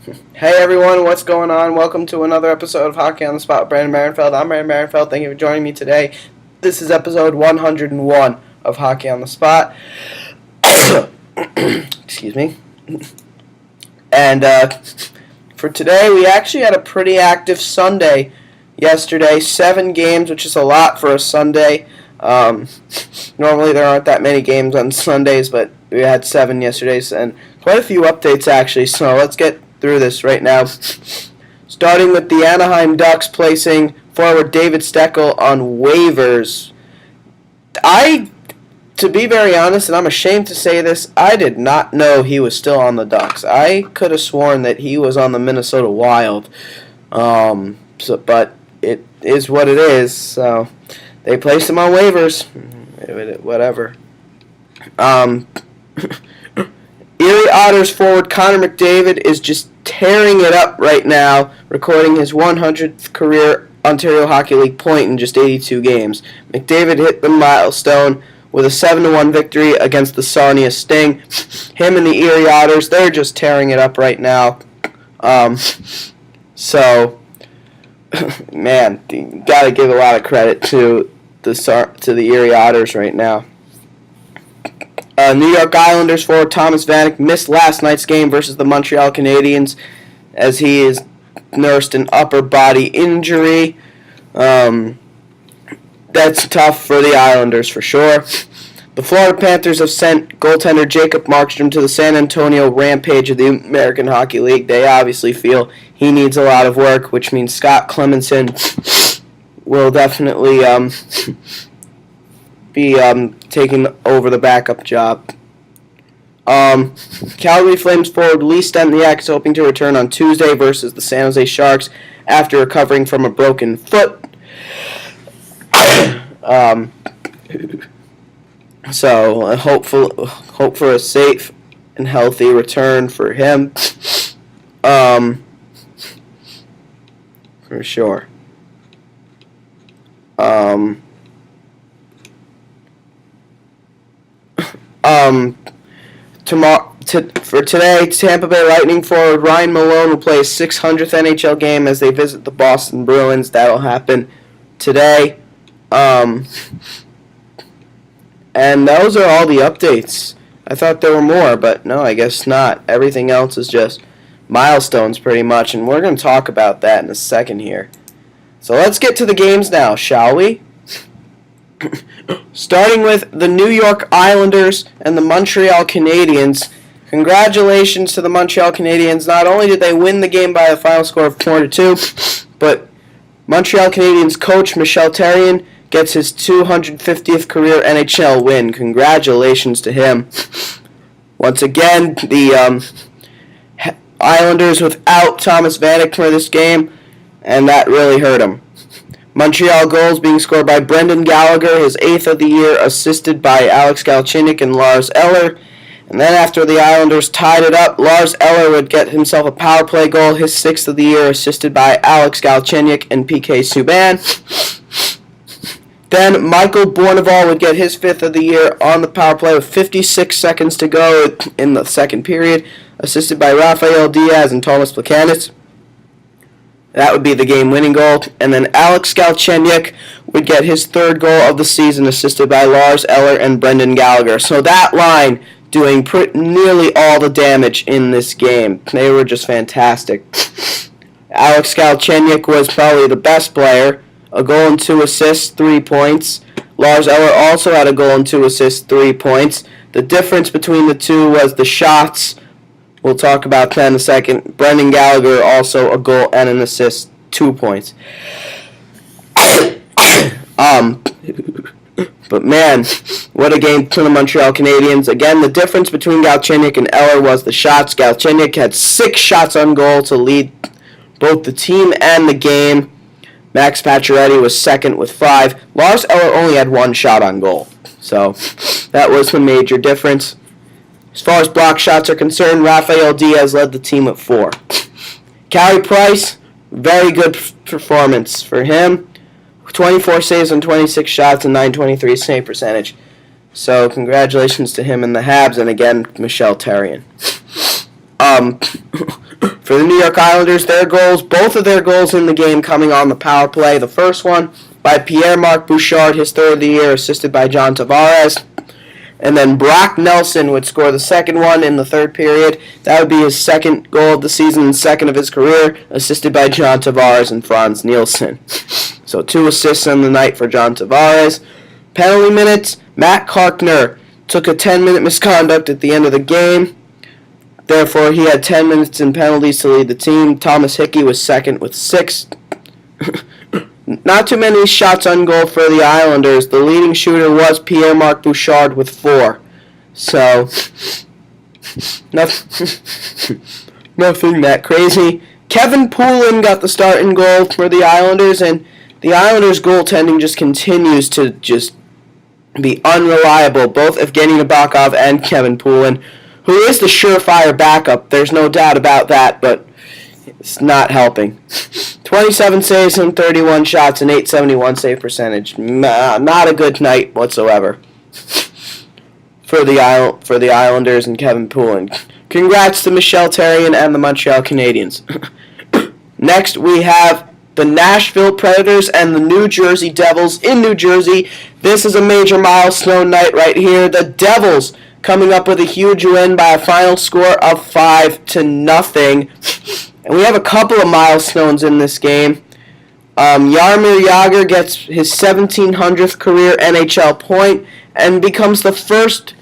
Hey everyone, what's going on? Welcome to another episode of Hockey on the Spot with Brandon Marenfeld. I'm Brandon Marenfeld. Thank you for joining me today. This is episode 101 of Hockey on the Spot. Excuse me. And for today, we actually had a pretty active Sunday yesterday. 7 games, which is a lot for a Sunday. Normally there aren't that many games on Sundays, but we had 7 yesterday, and quite a few updates actually. So let's get through this right now. Starting with the Anaheim Ducks placing forward David Steckel on waivers. To be very honest, and I'm ashamed to say this, I did not know he was still on the Ducks. I could have sworn that he was on the Minnesota Wild. But it is what it is. So they placed him on waivers. Whatever. Erie Otters forward Connor McDavid is just tearing it up right now, recording his 100th career Ontario Hockey League point in just 82 games. McDavid hit the milestone with a 7-1 victory against the Sarnia Sting. Him and the Erie Otters, they're just tearing it up right now. So, man, you gotta give a lot of credit to the Erie Otters right now. New York Islanders forward Thomas Vanek missed last night's game versus the Montreal Canadiens as he has nursed an upper body injury. That's tough for the Islanders for sure. The Florida Panthers have sent goaltender Jacob Markstrom to the San Antonio Rampage of the American Hockey League. They obviously feel he needs a lot of work, which means Scott Clemmensen will definitely be taking over the backup job. Calgary Flames forward Lee Stempniak is hoping to return on Tuesday versus the San Jose Sharks after recovering from a broken foot. So hope for a safe and healthy return for him. For sure. For today, Tampa Bay Lightning forward Ryan Malone will play his 600th NHL game as they visit the Boston Bruins. That'll happen today. And those are all the updates. I thought there were more, but no, I guess not. Everything else is just milestones pretty much, and we're going to talk about that in a second here. So let's get to the games now, shall we? Starting with the New York Islanders and the Montreal Canadiens. Congratulations to the Montreal Canadiens. Not only did they win the game by a final score of 4-2, but Montreal Canadiens coach Michel Therrien gets his 250th career NHL win. Congratulations to him. Once again, the Islanders without Thomas Vanek for this game, and that really hurt him. Montreal goals being scored by Brendan Gallagher, his 8th of the year, assisted by Alex Galchenyuk and Lars Eller. And then after the Islanders tied it up, Lars Eller would get himself a power play goal, his 6th of the year, assisted by Alex Galchenyuk and PK Subban. Then Michael Bournival would get his 5th of the year on the power play with 56 seconds to go in the second period, assisted by Rafael Diaz and Thomas Plekanec. That would be the game-winning goal. And then Alex Galchenyuk would get his 3rd goal of the season, assisted by Lars Eller and Brendan Gallagher. So that line doing nearly all the damage in this game. They were just fantastic. Alex Galchenyuk was probably the best player. A goal and 2 assists, 3 points. Lars Eller also had a goal and 2 assists, 3 points. The difference between the two was the shots. We'll talk about that in a second. Brendan Gallagher also a goal and an assist, 2 points. But man, what a game for the Montreal Canadiens. Again, the difference between Galchenyuk and Eller was the shots. Galchenyuk had 6 shots on goal to lead both the team and the game. Max Pacioretty was second with 5. Lars Eller only had 1 shot on goal. So that was the major difference. As far as block shots are concerned, Rafael Diaz led the team with 4. Carey Price, very good performance for him. 24 saves on 26 shots and 923 save percentage. So congratulations to him and the Habs, and again, Michel Therrien. For the New York Islanders, both of their goals in the game coming on the power play. The first one by Pierre-Marc Bouchard, his third of the year, assisted by John Tavares. And then Brock Nelson would score the second one in the third period. That would be his second goal of the season and second of his career, assisted by John Tavares and Franz Nielsen. So 2 assists on the night for John Tavares. Penalty minutes, Matt Carkner took a 10-minute misconduct at the end of the game. Therefore, he had 10 minutes in penalties to lead the team. Thomas Hickey was second with 6. Not too many shots on goal for the Islanders. The leading shooter was Pierre-Marc Bouchard with 4. So, nothing that crazy. Kevin Poulin got the start in goal for the Islanders, and the Islanders' goaltending just continues to just be unreliable. Both Evgeny Nabokov and Kevin Poulin, who is the surefire backup. There's no doubt about that, but it's not helping. 27 saves and 31 shots, and .871 save percentage. Not a good night whatsoever for the Islanders and Kevin Poulin. Congrats to Michel Therrien and the Montreal Canadiens. Next, we have the Nashville Predators and the New Jersey Devils in New Jersey. This is a major milestone night right here. The Devils coming up with a huge win by a final score of 5-0. And we have a couple of milestones in this game. Jaromir Jagr gets his 1700th career NHL point and becomes the first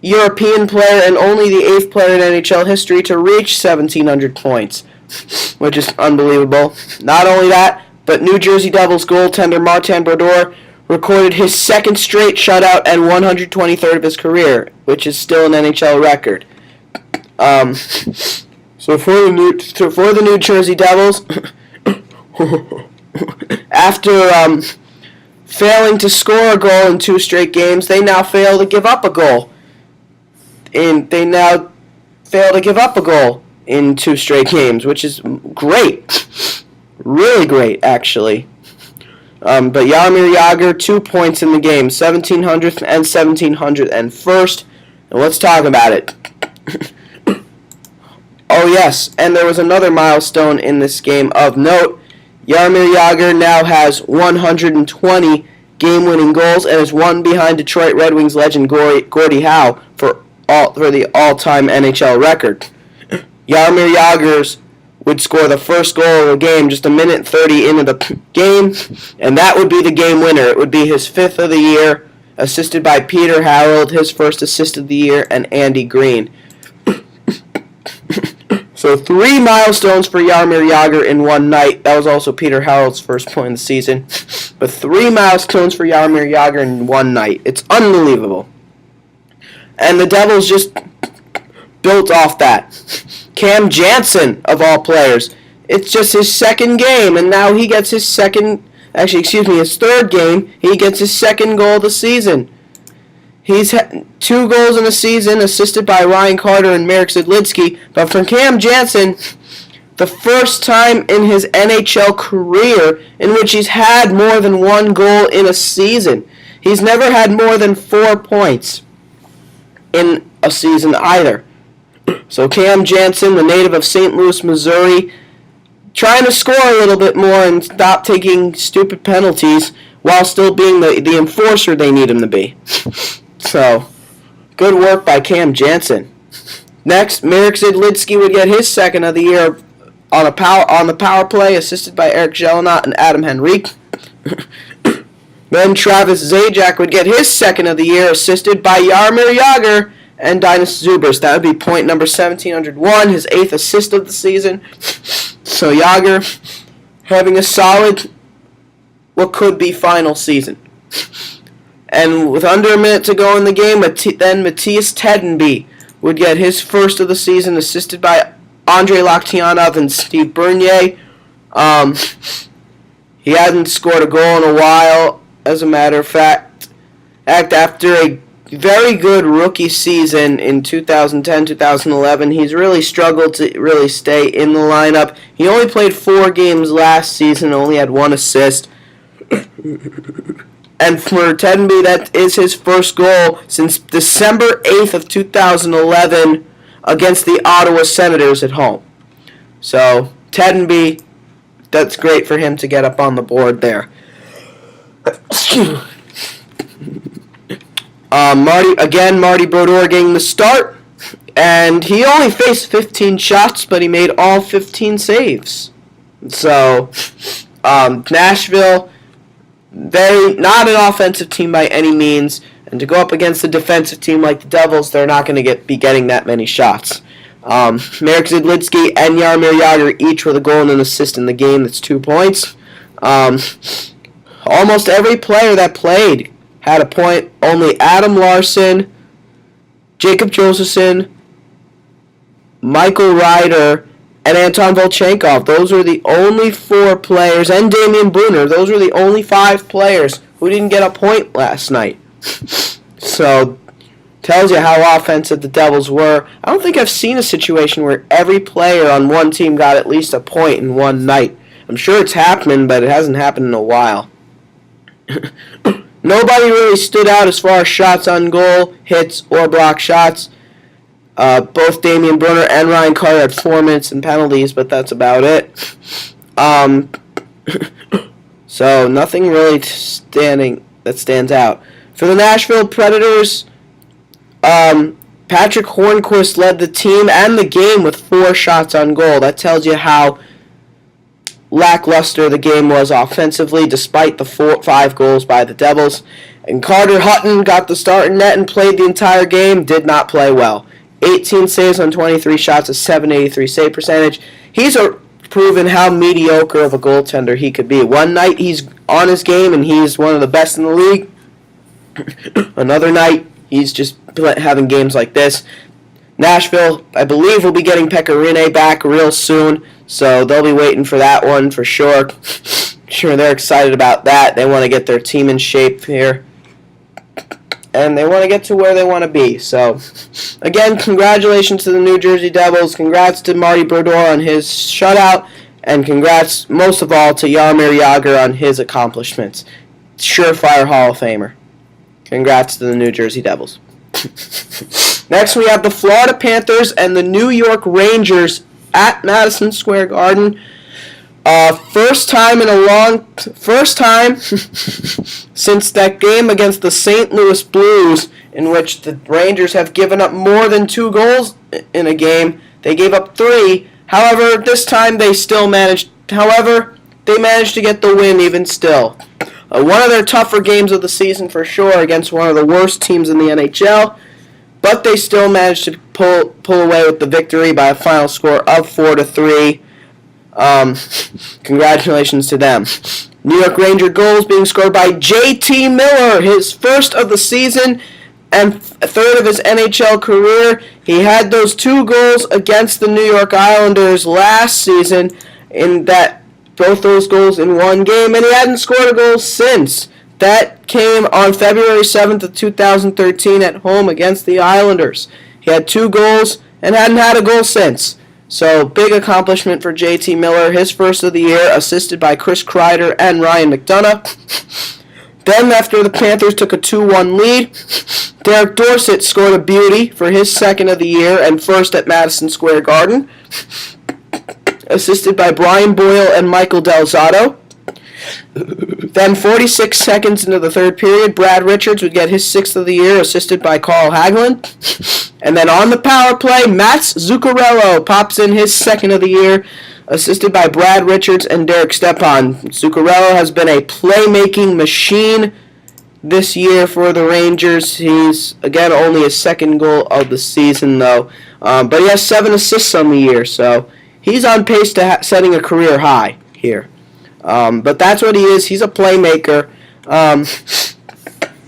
European player and only the 8th player in NHL history to reach 1700 points, which is unbelievable. Not only that, but New Jersey Devils goaltender Martin Brodeur recorded his second straight shutout and 123rd of his career, which is still an NHL record. So for the New Jersey Devils, after failing to score a goal in 2 straight games, they now fail to give up a goal. And they now fail to give up a goal in 2 straight games, which is great. Really great, actually. But Jaromir Jagr, 2 points in the game, 1700th and 1701st. And let's talk about it. Oh yes, and there was another milestone in this game of note. Jaromir Jagr now has 120 game-winning goals and is one behind Detroit Red Wings legend Gordie Howe for the all-time NHL record. Jaromir Jagr would score the first goal of the game just a minute 30 into the game, and that would be the game winner. It would be his 5th of the year, assisted by Peter Harold, his first assist of the year, and Andy Green. So 3 milestones for Jaromir Jagr in one night. That was also Peter Harold's first point of the season. But 3 milestones for Jaromir Jagr in one night. It's unbelievable. And the Devils just built off that. Cam Janssen, of all players. It's just his second game, and now he gets his third game. He gets his second goal of the season. He's had 2 goals in a season, assisted by Ryan Carter and Marek Zidlicky. But for Cam Janssen, the first time in his NHL career in which he's had more than 1 goal in a season. He's never had more than 4 points in a season either. So Cam Janssen, the native of St. Louis, Missouri, trying to score a little bit more and stop taking stupid penalties while still being the enforcer they need him to be. So, good work by Cam Janssen. Next, Marek Zidlicky would get his second of the year on the power play, assisted by Eric Gelinas and Adam Henrique. Then Travis Zajac would get his second of the year, assisted by Jaromir Jagr and Dinas Zubers. That would be point number 1701, his 8th assist of the season. So Jagr having a solid, what could be final season. And with under a minute to go in the game, then Matthias Tedenby would get his first of the season, assisted by Andrei Loktionov and Steve Bernier. He hadn't scored a goal in a while, as a matter of fact. After a very good rookie season in 2010-2011, he's really struggled to really stay in the lineup. He only played 4 games last season, only had 1 assist. And for Tedenby, that is his first goal since December 8th of 2011 against the Ottawa Senators at home. So Tedenby, that's great for him to get up on the board there. Marty Brodeur getting the start, and he only faced 15 shots, but he made all 15 saves. So Nashville, not an offensive team by any means, and to go up against a defensive team like the Devils, they're not going to be getting that many shots. Marek Zidlitsky and Jaromir Jagr each with a goal and an assist in the game. That's 2 points. Almost every player that played had a point. Only Adam Larsson, Jacob Josephson, Michael Ryder, and Anton Volchenkov. Those were the only 4 players, and Damian Brunner. Those were the only 5 players who didn't get a point last night. So, tells you how offensive the Devils were. I don't think I've seen a situation where every player on one team got at least a point in one night. I'm sure it's happening, but it hasn't happened in a while. Nobody really stood out as far as shots on goal, hits, or block shots. Both Damian Brunner and Ryan Carter had 4 minutes in penalties, but that's about it. So nothing really that stands out. For the Nashville Predators, Patrick Hornquist led the team and the game with 4 shots on goal. That tells you how lackluster the game was offensively, despite the 5 goals by the Devils. And Carter Hutton got the start in net and played the entire game, did not play well. 18 saves on 23 shots, a .783 save percentage. He's proven how mediocre of a goaltender he could be. One night he's on his game and he's one of the best in the league. Another night he's just having games like this. Nashville, I believe, will be getting Pekka Rinne back real soon, so they'll be waiting for that one for sure. Sure, they're excited about that. They want to get their team in shape here, and they want to get to where they want to be. So, again, congratulations to the New Jersey Devils. Congrats to Marty Brodeur on his shutout, and congrats, most of all, to Jaromir Jagr on his accomplishments. Surefire Hall of Famer. Congrats to the New Jersey Devils. Next, we have the Florida Panthers and the New York Rangers at Madison Square Garden. First time since that game against the St. Louis Blues, in which the Rangers have given up more than 2 goals in a game. They gave up 3. However, this time they managed to get the win even still. One of their tougher games of the season for sure, against one of the worst teams in the NHL, but they still managed to pull away with the victory by a final score of 4-3. Congratulations to them. New York Ranger goals being scored by J.T. Miller, his first of the season and third of his NHL career. He had those 2 goals against the New York Islanders last season, in that both those goals in one game, and he hadn't scored a goal since. That came on February 7th of 2013 at home against the Islanders. He had 2 goals and hadn't had a goal since. So, big accomplishment for J.T. Miller, his first of the year, assisted by Chris Kreider and Ryan McDonough. Then, after the Panthers took a 2-1 lead, Derek Dorsett scored a beauty for his second of the year and first at Madison Square Garden, assisted by Brian Boyle and Michael Del Zotto. Then 46 seconds into the third period, Brad Richards would get his 6th of the year, assisted by Carl Hagelin. And then on the power play, Mats Zuccarello pops in his 2nd of the year, assisted by Brad Richards and Derek Stepan. Zuccarello has been a playmaking machine this year for the Rangers. He's, again, only his 2nd goal of the season, though. But he has 7 assists on the year, so he's on pace to setting a career high here. But that's what he is. He's a playmaker.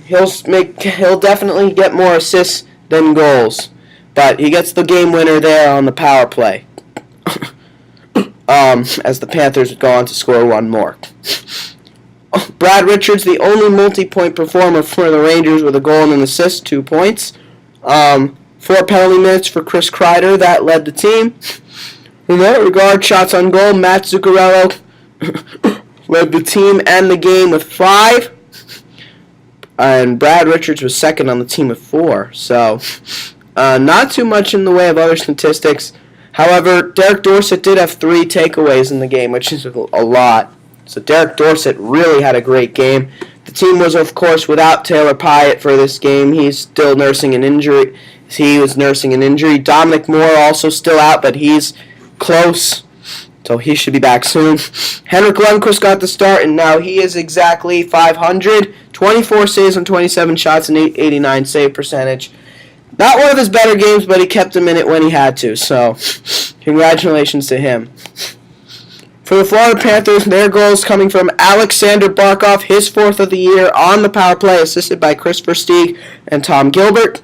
He'll definitely get more assists than goals, but he gets the game winner there on the power play. As the Panthers would go on to score 1 more. Brad Richards, the only multi-point performer for the Rangers with a goal and an assist, 2 points. 4 penalty minutes for Chris Kreider, that led the team. In that regard, shots on goal, Matt Zuccarello led the team and the game with 5. And Brad Richards was 2nd on the team with 4. So, not too much in the way of other statistics. However, Derek Dorsett did have 3 takeaways in the game, which is a lot. So Derek Dorsett really had a great game. The team was, of course, without Taylor Pyatt for this game. He's still nursing an injury. He was nursing an injury. Dominic Moore also still out, but he's close, so he should be back soon. Henrik Lundqvist got the start, and now he is exactly .500. 24 saves on 27 shots and 89 save percentage. Not one of his better games, but he kept him in it when he had to, so congratulations to him. For the Florida Panthers, their goals coming from Alexander Barkov, his 4th of the year on the power play, assisted by Kris Versteeg and Tom Gilbert.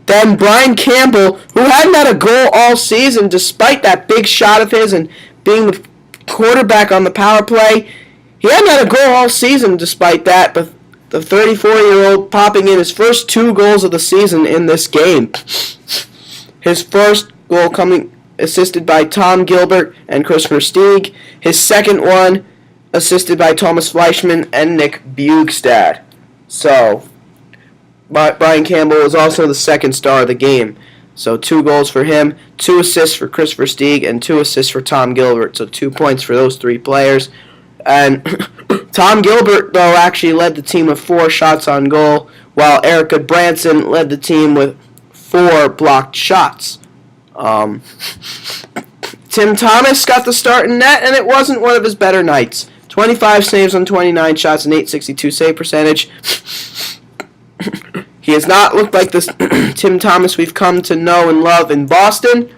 Then Brian Campbell, who hadn't had a goal all season despite that big shot of his and being the quarterback on the power play. He hadn't had a goal all season despite that, but the 34-year-old popping in his first 2 goals of the season in this game. His first goal coming assisted by Tom Gilbert and Kris Versteeg. His second one assisted by Thomas Fleischmann and Nick Bjugstad. So, Brian Campbell was also the second star of the game. So 2 goals for him, 2 assists for Kris Versteeg, and 2 assists for Tom Gilbert. So 2 points for those 3 players. And Tom Gilbert, though, actually led the team with 4 shots on goal, while Erik Gudbranson led the team with 4 blocked shots. Tim Thomas got the start in net, and it wasn't one of his better nights. 25 saves on 29 shots and .862 save percentage. He has not looked like this Tim Thomas we've come to know and love in Boston,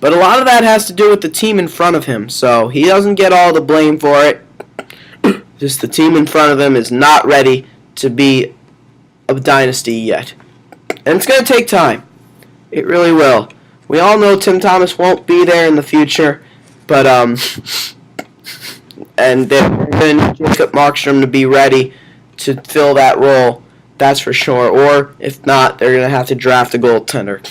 but a lot of that has to do with the team in front of him, so he doesn't get all the blame for it. Just the team in front of him is not ready to be a dynasty yet. And it's going to take time. It really will. We all know Tim Thomas won't be there in the future, but and they're going to need Jacob Markstrom to be ready to fill that role. That's for sure. Or if not, they're going to have to draft a goaltender.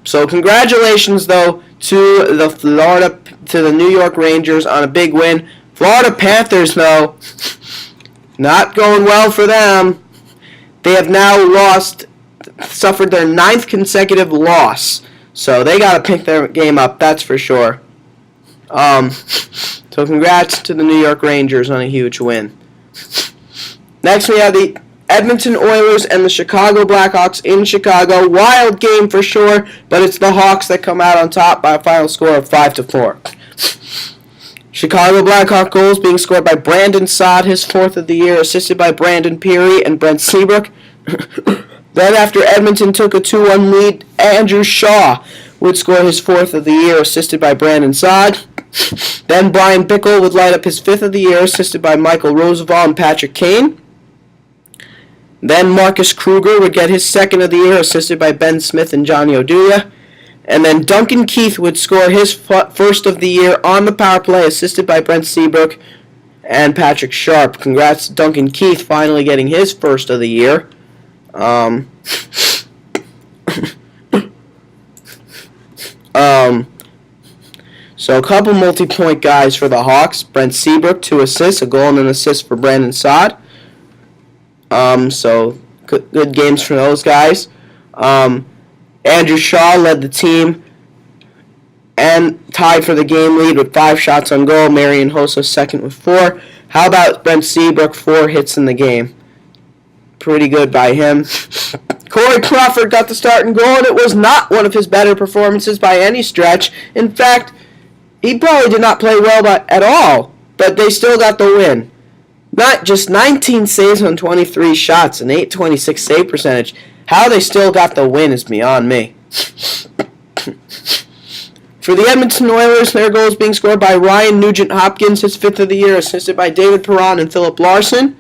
So congratulations, though, to the New York Rangers on a big win. Florida Panthers, though, not going well for them. They have now suffered their 9th consecutive loss. So they got to pick their game up, that's for sure. So congrats to the New York Rangers on a huge win. Next we have the Edmonton Oilers and the Chicago Blackhawks in Chicago. Wild game for sure, but it's the Hawks that come out on top by a final score of 5-4. Chicago Blackhawk goals being scored by Brandon Saad, his 4th of the year, assisted by Brandon Peary and Brent Seabrook. Then after Edmonton took a 2-1 lead, Andrew Shaw would score his 4th of the year, assisted by Brandon Saad. Then Brian Bickle would light up his 5th of the year, assisted by Michael Roosevelt and Patrick Kane. Then Marcus Kruger would get his 2nd of the year, assisted by Ben Smith and Johnny Oduya. And then Duncan Keith would score his 1st of the year on the power play, assisted by Brent Seabrook and Patrick Sharp. Congrats to Duncan Keith finally getting his 1st of the year. So a couple multi-point guys for the Hawks. Brent Seabrook, 2 assists, a goal and an assist for Brandon Saad. So good games for those guys. Andrew Shaw led the team and tied for the game lead with 5 shots on goal. Marian Hossa 2nd with 4. How about Brent Seabrook, 4 hits in the game? Pretty good by him. Corey Crawford got the start and goal, and it was not one of his better performances by any stretch. In fact, he probably did not play well at all, but they still got the win. Not just 19 saves on 23 shots and .826 save percentage. How they still got the win is beyond me. For the Edmonton Oilers, their goals being scored by Ryan Nugent-Hopkins, his 5th of the year, assisted by David Perron and Philip Larson.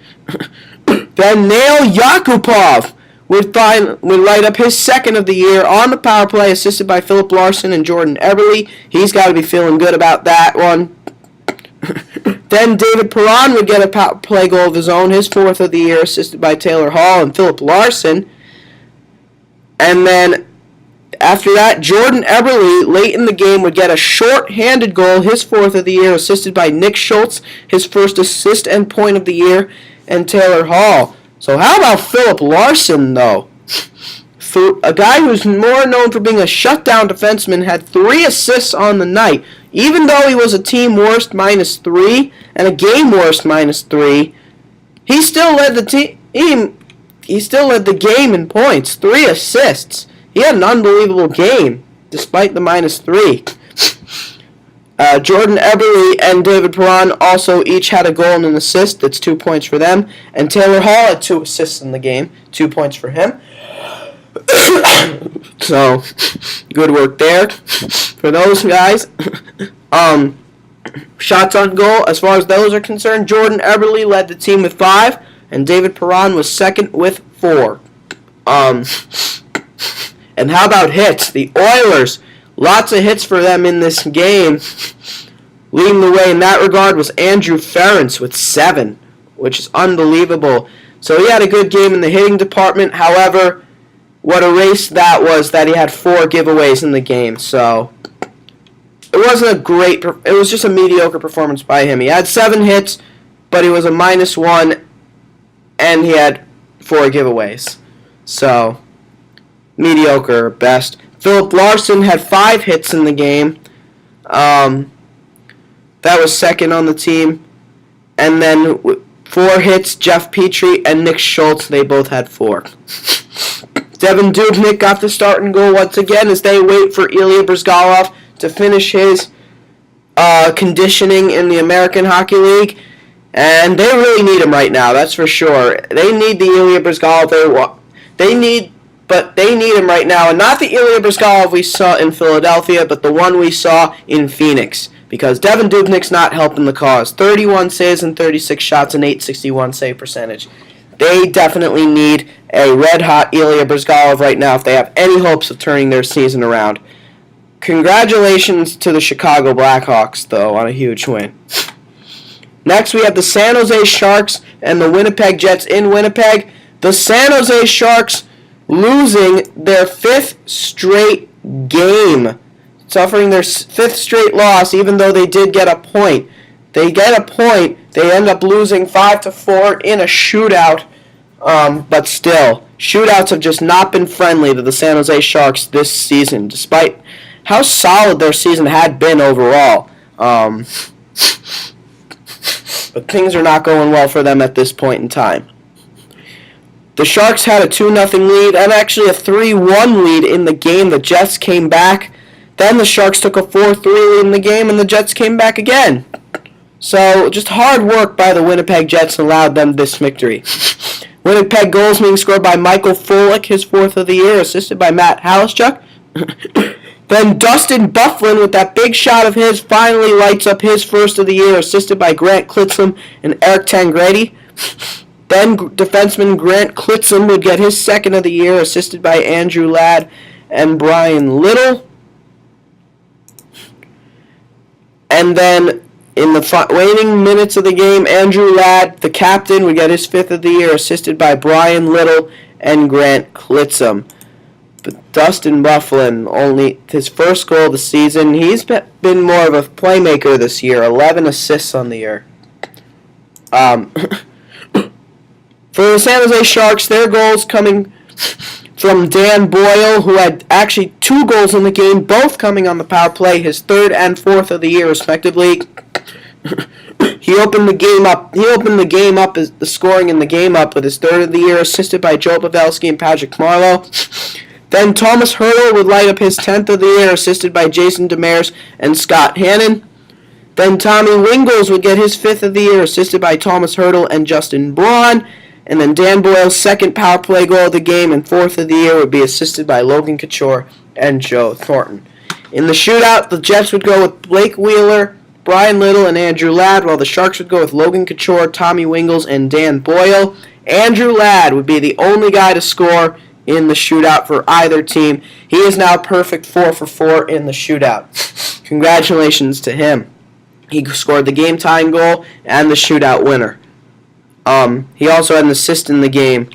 Then Nail Yakupov would light up his 2nd of the year on the power play, assisted by Philip Larson and Jordan Eberle. He's got to be feeling good about that one. Then David Perron would get a power play goal of his own, his 4th of the year, assisted by Taylor Hall and Philip Larson. And then after that, Jordan Eberle, late in the game, would get a short-handed goal, his 4th of the year, assisted by Nick Schultz, his 1st assist and point of the year, and Taylor Hall. So how about Philip Larson, though? A guy who's more known for being a shutdown defenseman had 3 assists on the night. Even though he was a team worst -3 and a game worst -3, he still led the team. He still led the game in points. 3 assists. He had an unbelievable game despite the -3. Jordan Eberle and David Perron also each had a goal and an assist. That's 2 points for them. And Taylor Hall had 2 assists in the game. 2 points for him. So, good work there for those guys. Shots on goal, as far as those are concerned, Jordan Eberle led the team with 5, and David Perron was second with 4. And how about hits? The Oilers, lots of hits for them in this game. Leading the way in that regard was Andrew Ference with 7, which is unbelievable. So he had a good game in the hitting department. However, what erased that was that he had 4 giveaways in the game. So it wasn't it was just a mediocre performance by him. He had 7 hits, but he was a -1, and he had 4 giveaways. So, mediocre at best. Philip Larson had 5 hits in the game. That was second on the team. And then 4 hits, Jeff Petrie and Nick Schultz, they both had 4. Devin Dubnyk got the starting goal once again as they wait for Ilya Bryzgalov to finish his conditioning in the American Hockey League. And they really need him right now, that's for sure. They need the Ilya Bryzgalov. They need him right now. And not the Ilya Bryzgalov we saw in Philadelphia, but the one we saw in Phoenix. Because Devin Dubnyk's not helping the cause. 31 saves and 36 shots and .861 save percentage. They definitely need a red-hot Ilya Bryzgalov right now if they have any hopes of turning their season around. Congratulations to the Chicago Blackhawks, though, on a huge win. Next, we have the San Jose Sharks and the Winnipeg Jets in Winnipeg. The San Jose Sharks losing their 5th straight game, suffering their 5th straight loss, even though they did get a point. They get a point. They end up losing 5-4 in a shootout. But still, shootouts have just not been friendly to the San Jose Sharks this season, despite how solid their season had been overall. But things are not going well for them at this point in time. The Sharks had a 2-0 lead and actually a 3-1 lead in the game. The Jets came back. Then the Sharks took a 4-3 lead in the game and the Jets came back again. So just hard work by the Winnipeg Jets allowed them this victory. Winnipeg goals being scored by Michael Fullick, his 4th of the year, assisted by Matt Halischuk. Then Dustin Byfuglien with that big shot of his finally lights up his 1st of the year, assisted by Grant Klitzum and Eric Tangradi. Then defenseman Grant Klitzum would get his 2nd of the year, assisted by Andrew Ladd and Brian Little. And then in the waning minutes of the game, Andrew Ladd, the captain, would get his 5th of the year, assisted by Brian Little and Grant Klitzum. But Dustin Byfuglien, only his 1st goal of the season. He's been more of a playmaker this year, 11 assists on the year. For the San Jose Sharks, their goals coming from Dan Boyle, who had actually 2 goals in the game, both coming on the power play, his 3rd and 4th of the year, respectively. He opened the game up. The scoring in the game up with his 3rd of the year, assisted by Joe Pavelski and Patrick Marleau. Then Thomas Hertl would light up his 10th of the year, assisted by Jason Demers and Scott Hannon. Then Tommy Wingels would get his 5th of the year, assisted by Thomas Hertl and Justin Braun. And then Dan Boyle's 2nd power play goal of the game and 4th of the year would be assisted by Logan Couture and Joe Thornton. In the shootout, the Jets would go with Blake Wheeler, Brian Little, and Andrew Ladd, while the Sharks would go with Logan Couture, Tommy Wingels, and Dan Boyle. Andrew Ladd would be the only guy to score in the shootout for either team. He is now perfect 4 for 4 in the shootout. Congratulations to him. He scored the game-tying goal and the shootout winner. He also had an assist in the game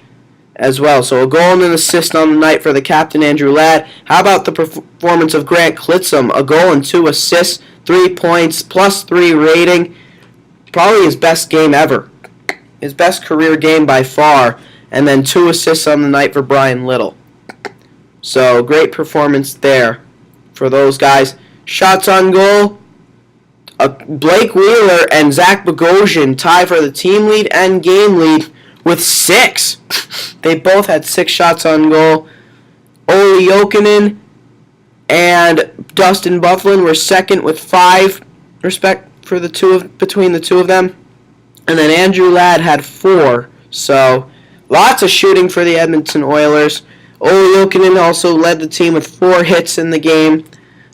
as well. So a goal and an assist on the night for the captain, Andrew Ladd. How about the performance of Grant Klitzum? A goal and 2 assists, 3 points, +3 rating. Probably his best game ever. His best career game by far. And then 2 assists on the night for Brian Little. So great performance there for those guys. Shots on goal, Blake Wheeler and Zach Bogosian tie for the team lead and game lead with 6. They both had 6 shots on goal. Olli Jokinen and Dustin Byfuglien were second with 5 between the two of them. And then Andrew Ladd had 4. So lots of shooting for the Edmonton Oilers. Olli Jokinen also led the team with 4 hits in the game.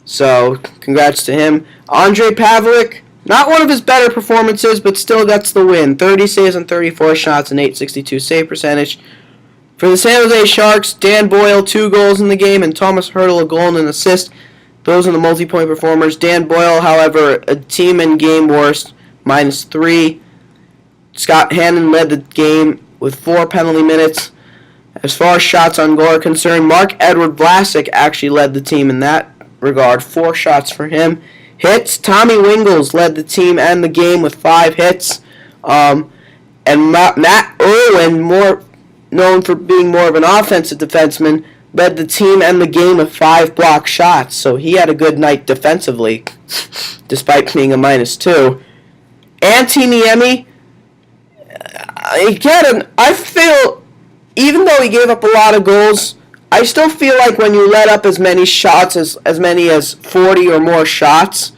So congrats to him. Ondrej Pavelec, not one of his better performances, but still gets the win. 30 saves on 34 shots and .862 save percentage. For the San Jose Sharks, Dan Boyle, 2 goals in the game, and Thomas Hertl, a goal and an assist. Those are the multi-point performers. Dan Boyle, however, a team and game worst, -3. Scott Hannon led the game with 4 penalty minutes. As far as shots on goal are concerned, Marc-Edouard Vlasic actually led the team in that regard. 4 shots for him. Hits, Tommy Wingels led the team and the game with 5 hits. And Matt Irwin, more known for being more of an offensive defenseman, led the team and the game with 5 block shots. So he had a good night defensively, despite being a -2. Antti Niemi, again, I feel, even though he gave up a lot of goals, I still feel like when you let up as many shots, as many as 40 or more shots,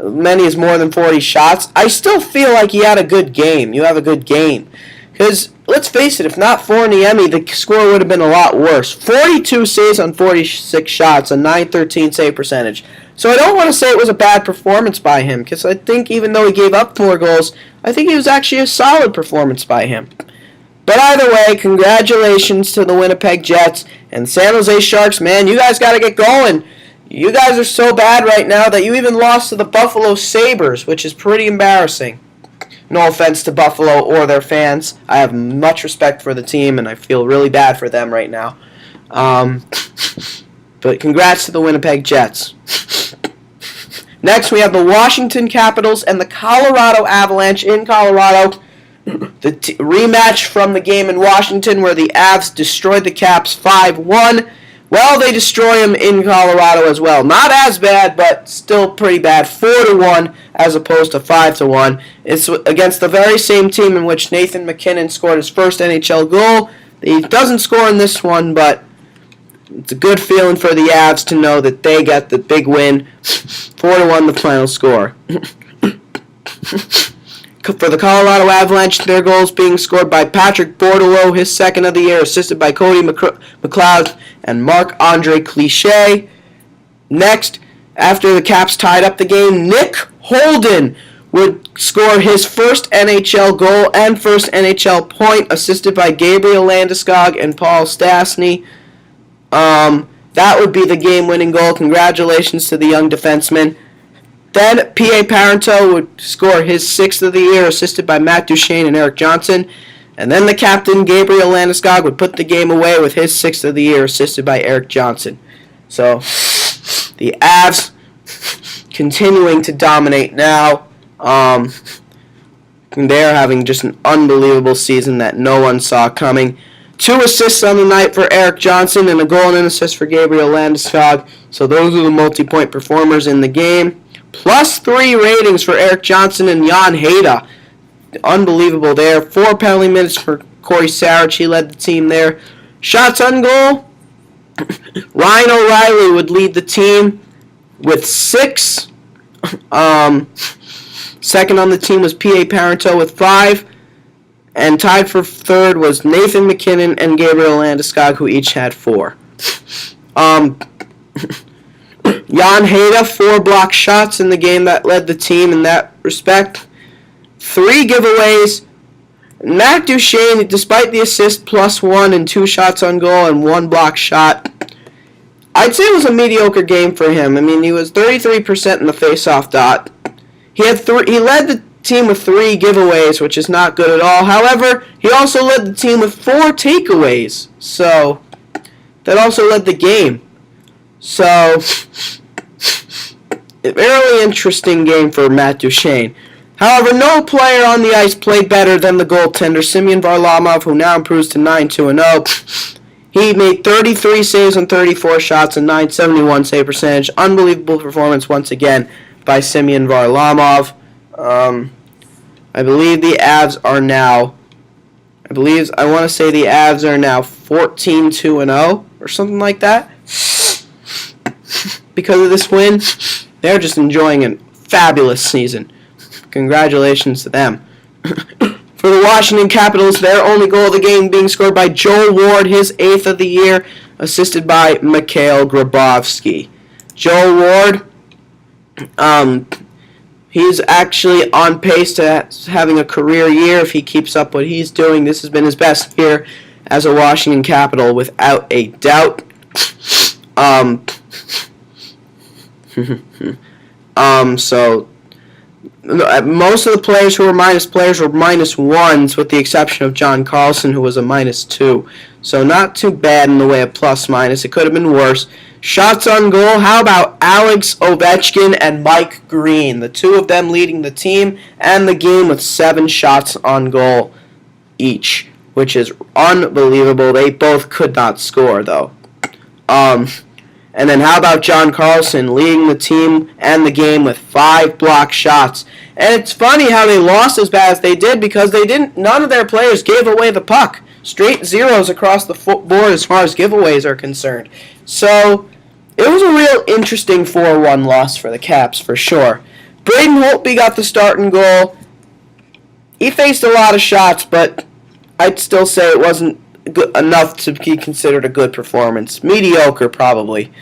many as more than 40 shots, I still feel like he had a good game. You have a good game. Because, let's face it, if not for Niemi, the score would have been a lot worse. 42 saves on 46 shots, a .913 save percentage. So I don't want to say it was a bad performance by him, because I think even though he gave up 4 goals, I think it was actually a solid performance by him. But either way, congratulations to the Winnipeg Jets and San Jose Sharks. Man, you guys got to get going. You guys are so bad right now that you even lost to the Buffalo Sabres, which is pretty embarrassing. No offense to Buffalo or their fans. I have much respect for the team, and I feel really bad for them right now. But congrats to the Winnipeg Jets. Next, we have the Washington Capitals and the Colorado Avalanche in Colorado. The rematch from the game in Washington where the Avs destroyed the Caps 5-1. Well, they destroy them in Colorado as well. Not as bad, but still pretty bad. 4-1 as opposed to 5-1. It's against the very same team in which Nathan MacKinnon scored his first NHL goal. He doesn't score in this one, but it's a good feeling for the Avs to know that they got the big win. 4-1 the final score. For the Colorado Avalanche, their goals being scored by Patrick Bordeleau, his second of the year, assisted by Cody McLeod and Marc-Andre Cliché. Next, after the Caps tied up the game, Nick Holden would score his first NHL goal and first NHL point, assisted by Gabriel Landeskog and Paul Stastny. That would be the game-winning goal. Congratulations to the young defenseman. Then P.A. Parenteau would score his 6th of the year, assisted by Matt Duchene and Erik Johnson. And then the captain, Gabriel Landeskog, would put the game away with his 6th of the year, assisted by Erik Johnson. So, the Avs continuing to dominate now. They're having just an unbelievable season that no one saw coming. 2 assists on the night for Erik Johnson and a goal and an assist for Gabriel Landeskog. So those are the multi-point performers in the game. +3 ratings for Erik Johnson and Jan Hejda. Unbelievable there. 4 penalty minutes for Corey Sarich. He led the team there. Shots on goal. Ryan O'Reilly would lead the team with 6. Second on the team was P.A. Parenteau with 5. And tied for third was Nathan MacKinnon and Gabriel Landeskog, who each had 4. Jan Hejda, 4 block shots in the game that led the team in that respect. 3 giveaways. Matt Duchene, despite the assist, +1 and 2 shots on goal and 1 block shot. I'd say it was a mediocre game for him. I mean, he was 33% in the face-off dot. He led the team with 3 giveaways, which is not good at all. However, he also led the team with 4 takeaways. So, that also led the game. So, a really interesting game for Matt Duchene. However, no player on the ice played better than the goaltender, Semyon Varlamov, who now improves to 9-2-0. He made 33 saves on 34 shots and 971 save percentage. Unbelievable performance once again by Semyon Varlamov. I believe the Avs are now. I want to say the Avs are now 14-2-0 or something like that. Because of this win, they're just enjoying a fabulous season. Congratulations to them. For the Washington Capitals, their only goal of the game being scored by Joel Ward, his 8th of the year, assisted by Mikhail Grabovski. Joel Ward, he's actually on pace to having a career year if he keeps up what he's doing. This has been his best year as a Washington Capital, without a doubt. So most of the players who were minus players were minus ones, with the exception of John Carlson, who was a minus 2. So not too bad in the way of plus minus. It could have been worse. Shots on goal, how about Alex Ovechkin and Mike Green? The two of them leading the team and the game with 7 shots on goal each, which is unbelievable. They both could not score, though. And then how about John Carlson leading the team and the game with 5 blocked shots? And it's funny how they lost as bad as they did, because none of their players gave away the puck. Straight zeros across the board as far as giveaways are concerned. So it was a real interesting 4-1 loss for the Caps for sure. Braden Holtby got the starting goal. He faced a lot of shots, but I'd still say it wasn't good enough to be considered a good performance. Mediocre, probably.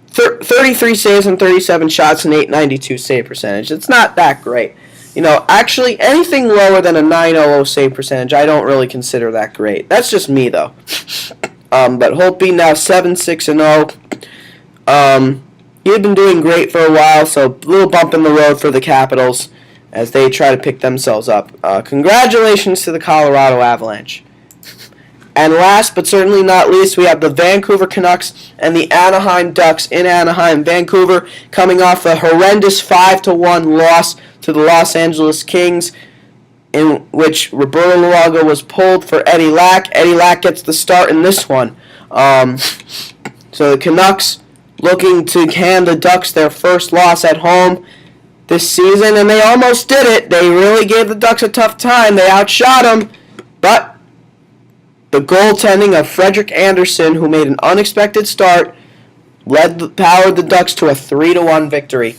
33 saves on 37 shots and 892 save percentage. It's not that great. Actually, anything lower than a 900 save percentage, I don't really consider that great. That's just me, though. But Holtby now 7-6-0. He had been doing great for a while, so a little bump in the road for the Capitals as they try to pick themselves up. Congratulations to the Colorado Avalanche. And last but certainly not least, we have the Vancouver Canucks and the Anaheim Ducks in Anaheim. Vancouver coming off a horrendous 5-1 loss to the Los Angeles Kings, in which Roberto Luaga was pulled for Eddie Lack. Eddie Lack gets the start in this one. So the Canucks looking to hand the Ducks their first loss at home this season, and they almost did it. They really gave the Ducks a tough time. They outshot them, but the goaltending of Frederik Andersen, who made an unexpected start, powered the Ducks to a 3-1 victory.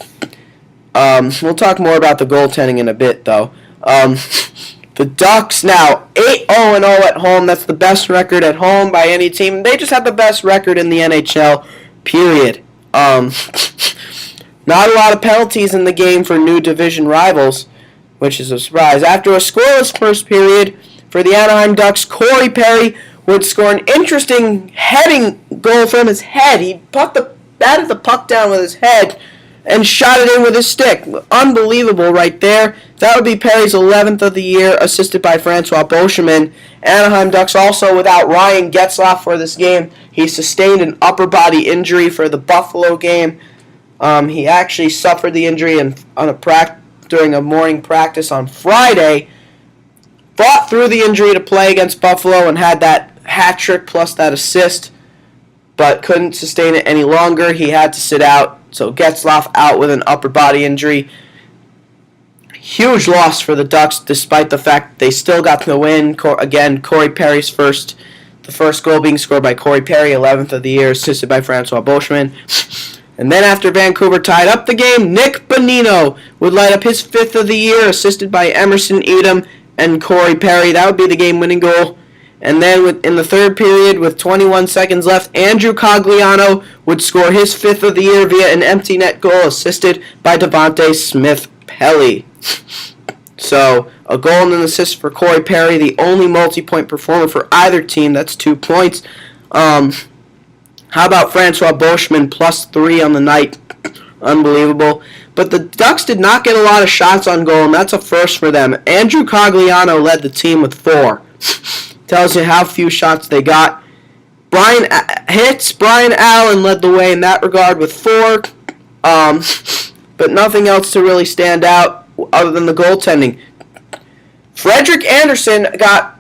We'll talk more about the goaltending in a bit, though. The Ducks now 8-0-0 at home. That's the best record at home by any team. They just have the best record in the NHL, period. Not a lot of penalties in the game for new division rivals, which is a surprise. After a scoreless first period for the Anaheim Ducks, Corey Perry would score an interesting heading goal from his head. He batted the puck down with his head and shot it in with his stick. Unbelievable right there. That would be Perry's 11th of the year, assisted by Francois Beauchemin. Anaheim Ducks also without Ryan Getzlaf for this game. He sustained an upper body injury for the Buffalo game. He actually suffered the injury during a morning practice on Friday. Fought through the injury to play against Buffalo and had that hat trick plus that assist, but couldn't sustain it any longer. He had to sit out. So Getzlaf out with an upper body injury. Huge loss for the Ducks, despite the fact they still got the win. Again, Corey Perry's the first goal being scored by Corey Perry, 11th of the year, assisted by Francois Beauchemin. And then after Vancouver tied up the game, Nick Bonino would light up his 5th of the year, assisted by Emerson Edom and Corey Perry. That would be the game-winning goal. And then in the third period, with 21 seconds left, Andrew Cogliano would score his 5th of the year via an empty net goal, assisted by Devontae Smith-Pelly. So, a goal and an assist for Corey Perry, the only multi-point performer for either team. That's 2 points. How about Francois Beauchemin, +3 on the night? Unbelievable. But the Ducks did not get a lot of shots on goal, and that's a first for them. Andrew Cogliano led the team with 4. Tells you how few shots they got. Brian Allen led the way in that regard with 4. But nothing else to really stand out other than the goaltending. Frederik Andersen got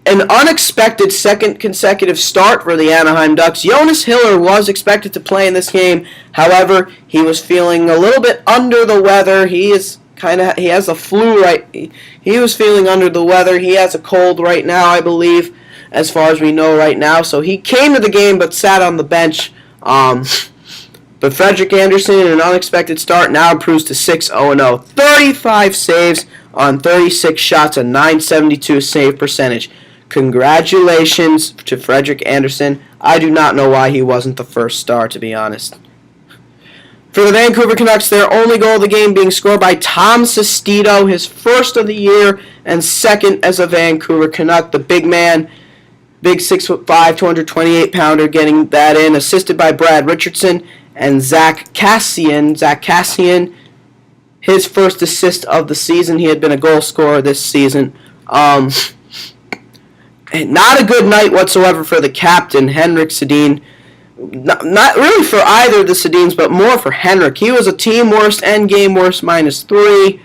an unexpected second consecutive start for the Anaheim Ducks. Jonas Hiller was expected to play in this game. However, he was feeling a little bit under the weather. He has a flu right. He was feeling under the weather. He has a cold right now, I believe, as far as we know right now. So he came to the game but sat on the bench. But Frederik Andersen, in an unexpected start, now improves to 6-0-0. 35 saves on 36 shots, a .972 save percentage. Congratulations to Frederik Andersen. I do not know why he wasn't the first star, to be honest. For the Vancouver Canucks, their only goal of the game being scored by Tom Sestito, his first of the year and second as a Vancouver Canuck. The big man, big 6'5", 228-pounder, getting that in, assisted by Brad Richardson and Zach Kassian. Zach Kassian, his first assist of the season. He had been a goal scorer this season. Not a good night whatsoever for the captain, Henrik Sedin. Not really for either of the Sedins, but more for Henrik. He was a team worst and game worst, -3.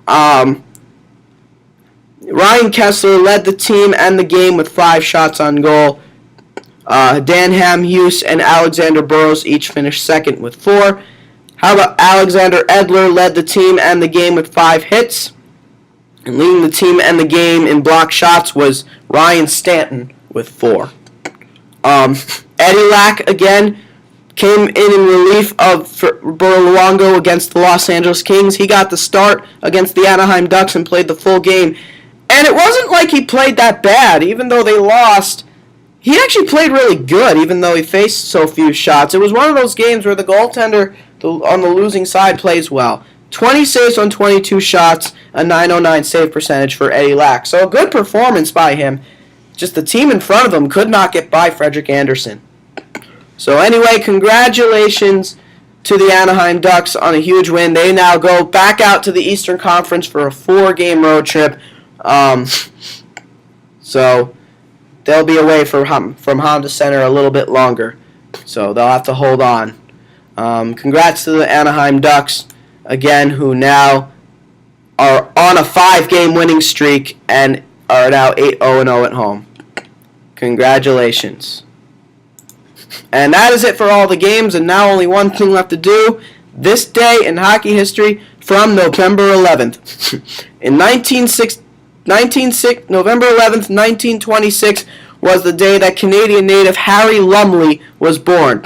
Ryan Kesler led the team and the game with 5 shots on goal. Dan Hamhuis and Alexander Burrows each finished second with 4. How about Alexander Edler led the team and the game with 5 hits. And leading the team and the game in block shots was Ryan Stanton with 4. Eddie Lack, again, came in relief of Luongo against the Los Angeles Kings. He got the start against the Anaheim Ducks and played the full game. And it wasn't like he played that bad, even though they lost. He actually played really good, even though he faced so few shots. It was one of those games where the goaltender on the losing side plays well. 20 saves on 22 shots, a .909 save percentage for Eddie Lack. So a good performance by him. Just the team in front of him could not get by Frederik Andersen. So anyway, congratulations to the Anaheim Ducks on a huge win. They now go back out to the Eastern Conference for a 4-game road trip. So they'll be away from Honda Center a little bit longer. So they'll have to hold on. Congrats to the Anaheim Ducks, again, who now are on a 5-game winning streak and are now 8-0-0 at home. Congratulations. And that is it for all the games, and now only one thing left to do. This day in hockey history from November 11th. November 11th, 1926 was the day that Canadian native Harry Lumley was born.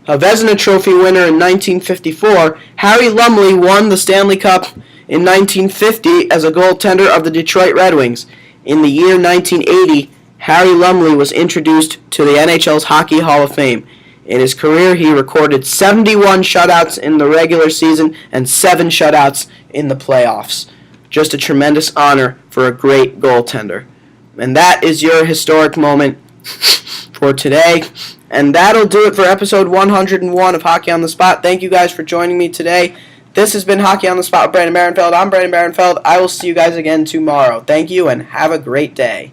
A Vezina Trophy winner in 1954, Harry Lumley won the Stanley Cup in 1950 as a goaltender of the Detroit Red Wings. In the year 1980, Harry Lumley was introduced to the NHL's Hockey Hall of Fame. In his career, he recorded 71 shutouts in the regular season and 7 shutouts in the playoffs. Just a tremendous honor for a great goaltender. And that is your historic moment for today. And that'll do it for episode 101 of Hockey on the Spot. Thank you guys for joining me today. This has been Hockey on the Spot with Brandon Barenfeld. I'm Brandon Barenfeld. I will see you guys again tomorrow. Thank you and have a great day.